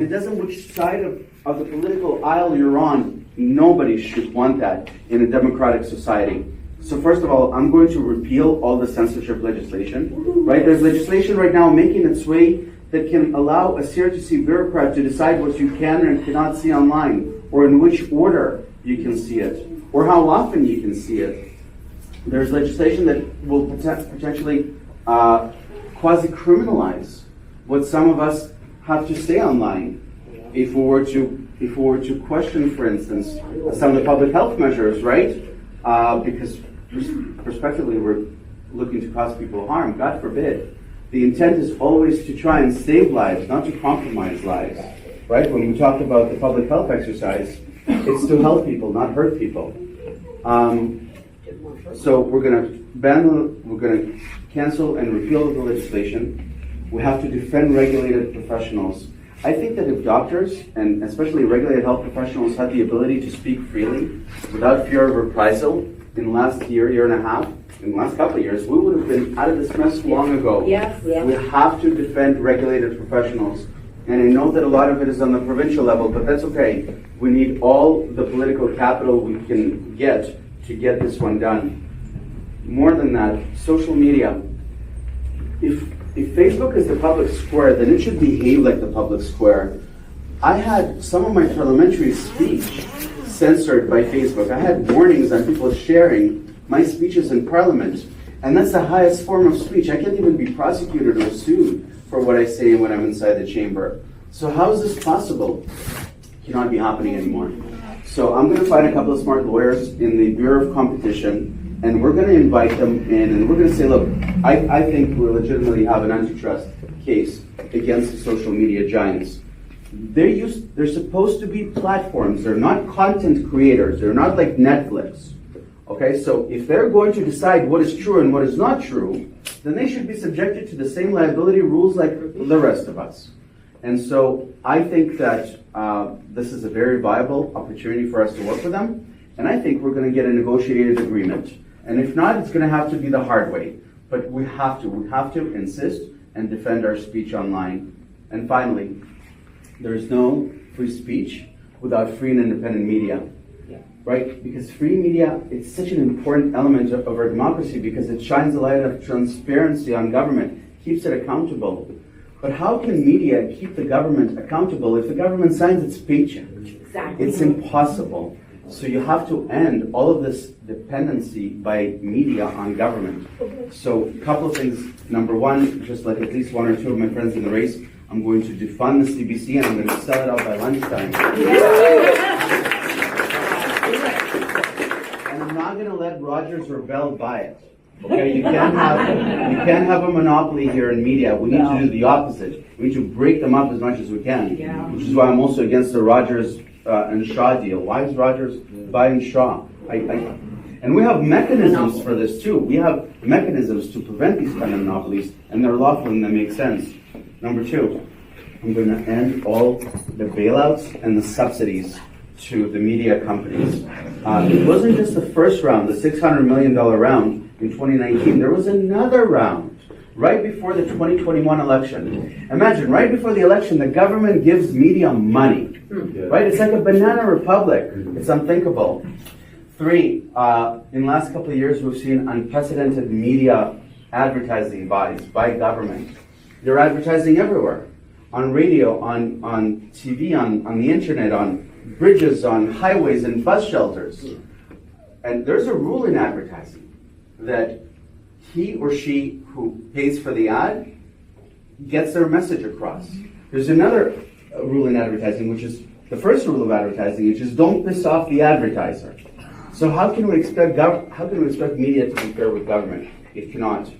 It doesn't which side of the political aisle you're on. Nobody should want that in a democratic society. So first of all, I'm going to repeal all the censorship legislation, right? There's legislation right now making its way that can allow a CRTC bureaucrat to decide what you can and cannot see online, or in which order you can see it, or how often you can see it. There's legislation that will potentially quasi-criminalize what some of us have to say online. If we were to question, for instance, some of the public health measures, right? Because prospectively we're looking to cause people harm, God forbid. The intent is always to try and save lives, not to compromise lives, right? When we talk about the public health exercise, it's to help people, not hurt people. So we're going to cancel and repeal the legislation. We have to defend regulated professionals. I think that if doctors, and especially regulated health professionals, had the ability to speak freely without fear of reprisal in the last year and a half, in the last couple of years, we would have been out of this mess long ago. Yes. We have to defend regulated professionals. And I know that a lot of it is on the provincial level, but that's okay. We need all the political capital we can get to get this one done. More than that, social media. If Facebook is the public square, then it should behave like the public square. I had some of my parliamentary speech censored by Facebook. I had warnings on people sharing my speeches in Parliament, and that's the highest form of speech. I can't even be prosecuted or sued for what I say when I'm inside the chamber. So how is this possible? It cannot be happening anymore. So I'm going to find a couple of smart lawyers in the Bureau of Competition, and we're going to invite them in, and we're going to say, look, I think we legitimately have an antitrust case against the social media giants. They're supposed to be platforms. They're not content creators. They're not like Netflix. Okay, so if they're going to decide what is true and what is not true, then they should be subjected to the same liability rules like the rest of us. And so I think that this is a very viable opportunity for us to work with them. And I think we're going to get a negotiated agreement. And if not, it's going to have to be the hard way. But we have to insist and defend our speech online. And finally, there is no free speech without free and independent media. Right? Because free media, it's such an important element of our democracy because it shines a light of transparency on government, keeps it accountable. But how can media keep the government accountable if the government signs its paycheck? Exactly. It's impossible. So you have to end all of this dependency by media on government. So a couple of things. Number one, just like at least one or two of my friends in the race, I'm going to defund the CBC and I'm going to sell it out by lunchtime. And I'm not going to let Rogers or Bell buy it. Okay, you can't have a monopoly here in media. We need to do the opposite. We need to break them up as much as we can. Which is why I'm also against the Rogers and Shaw deal. Why is Rogers buying Shaw? And we have mechanisms for this too. We have mechanisms to prevent these kind of monopolies, and they're lawful and they make sense. Number two, I'm going to end all the bailouts and the subsidies to the media companies. It wasn't just the first round, the $600 million round in 2019. There was another round right before the 2021 election. Imagine, right before the election, the government gives media money. Right? It's like a banana republic. It's unthinkable. Three, in the last couple of years, we've seen unprecedented media advertising buys by government. They're advertising everywhere. On radio, on TV, on the internet, on bridges, on highways and bus shelters. And there's a rule in advertising that he or she who pays for the ad gets their message across. There's another rule in advertising, which is the first rule of advertising, which is don't piss off the advertiser. So how can we expect media to be fair with government? It cannot.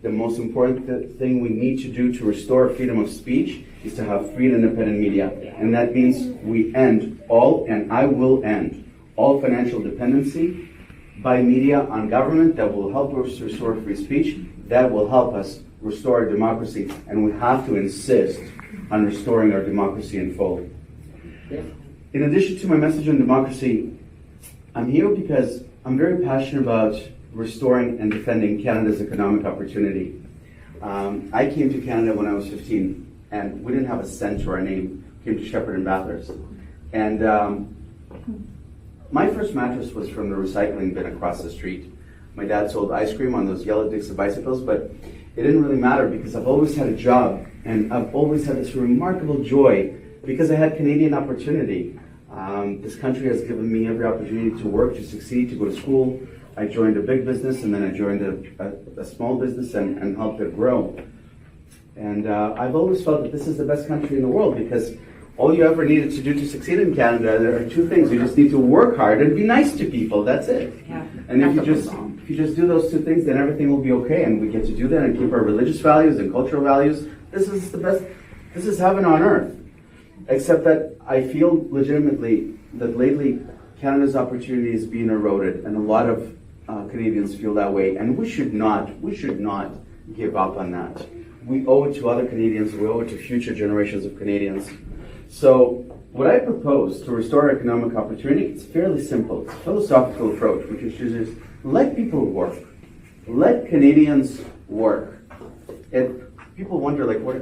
The most important thing we need to do to restore freedom of speech is to have free and independent media. And that means we end all, and I will end, all financial dependency by media on government. That will help us restore free speech. That will help us restore our democracy. And we have to insist on restoring our democracy in full. In addition to my message on democracy, I'm here because I'm very passionate about restoring and defending Canada's economic opportunity. I came to Canada when I was 15, and we didn't have a cent to our name. came to Shepherd and Bathurst. And my first mattress was from the recycling bin across the street. My dad sold ice cream on those yellow Dixie bicycles, but it didn't really matter because I've always had a job and I've always had this remarkable joy because I had Canadian opportunity. This country has given me every opportunity to work, to succeed, to go to school. I joined a big business and then I joined a small business and helped it grow. And I've always felt that this is the best country in the world because all you ever needed to do to succeed in Canada, there are two things. You just need to work hard and be nice to people. That's it. Yeah. And if you just do those two things, then everything will be okay. And we get to do that and keep our religious values and cultural values. This is the best. This is heaven on earth. Except that I feel legitimately that lately Canada's opportunity is being eroded, and a lot of Canadians feel that way. And we should not give up on that. We owe it to other Canadians. We owe it to future generations of Canadians. So what I propose to restore economic opportunity, it's fairly simple. It's a philosophical approach, which is just let people work. Let Canadians work. And people wonder, like, what?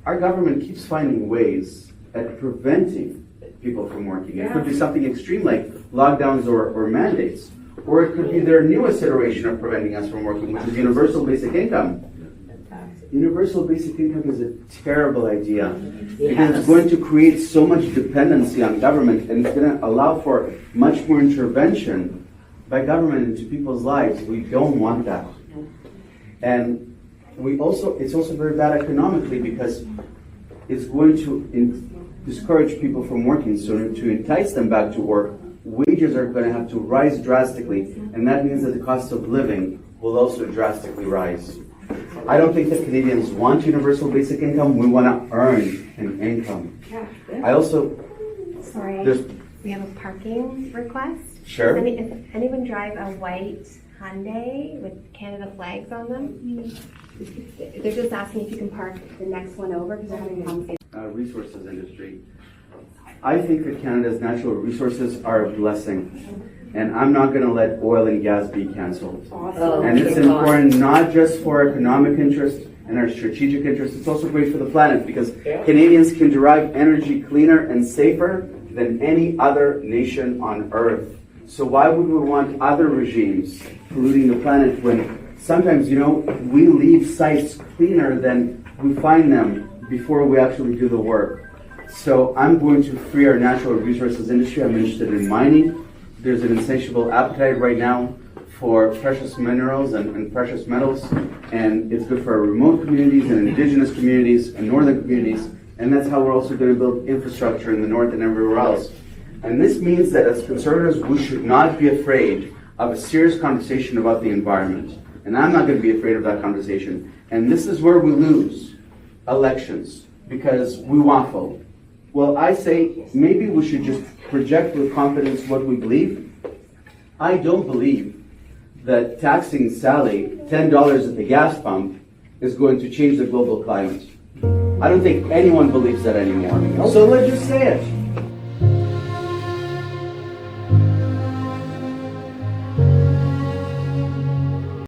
Our government keeps finding ways at preventing people from working. It could be something extreme like lockdowns or mandates. Or it could be their newest iteration of preventing us from working, which is universal basic income. Universal basic income is a terrible idea because it's going to create so much dependency on government and it's going to allow for much more intervention by government into people's lives. We don't want that. And it's also very bad economically because it's going to discourage people from working. So to entice them back to work, wages are going to have to rise drastically, and that means that the cost of living will also drastically rise. I don't think that Canadians want universal basic income. We want to earn an income. I also... Sorry, we have a parking request. Sure. Does anyone drive a white Hyundai with Canada flags on them? They're just asking if you can park the next one over because they're having a conversation. Resources industry. I think that Canada's natural resources are a blessing. And I'm not going to let oil and gas be canceled. Awesome. And it's important not just for economic interest and our strategic interest, it's also great for the planet because Canadians can derive energy cleaner and safer than any other nation on earth. So why would we want other regimes polluting the planet when sometimes, we leave sites cleaner than we find them before we actually do the work. So I'm going to free our natural resources industry. I'm interested in mining. There's an insatiable appetite right now for precious minerals and precious metals, and it's good for our remote communities and indigenous communities and northern communities, and that's how we're also going to build infrastructure in the north and everywhere else. And this means that as conservatives, we should not be afraid of a serious conversation about the environment. And I'm not going to be afraid of that conversation. And this is where we lose elections, because we waffle. Well, I say maybe we should just project with confidence what we believe. I don't believe that taxing Sally $10 at the gas pump is going to change the global climate. I don't think anyone believes that anymore. So let's just say it.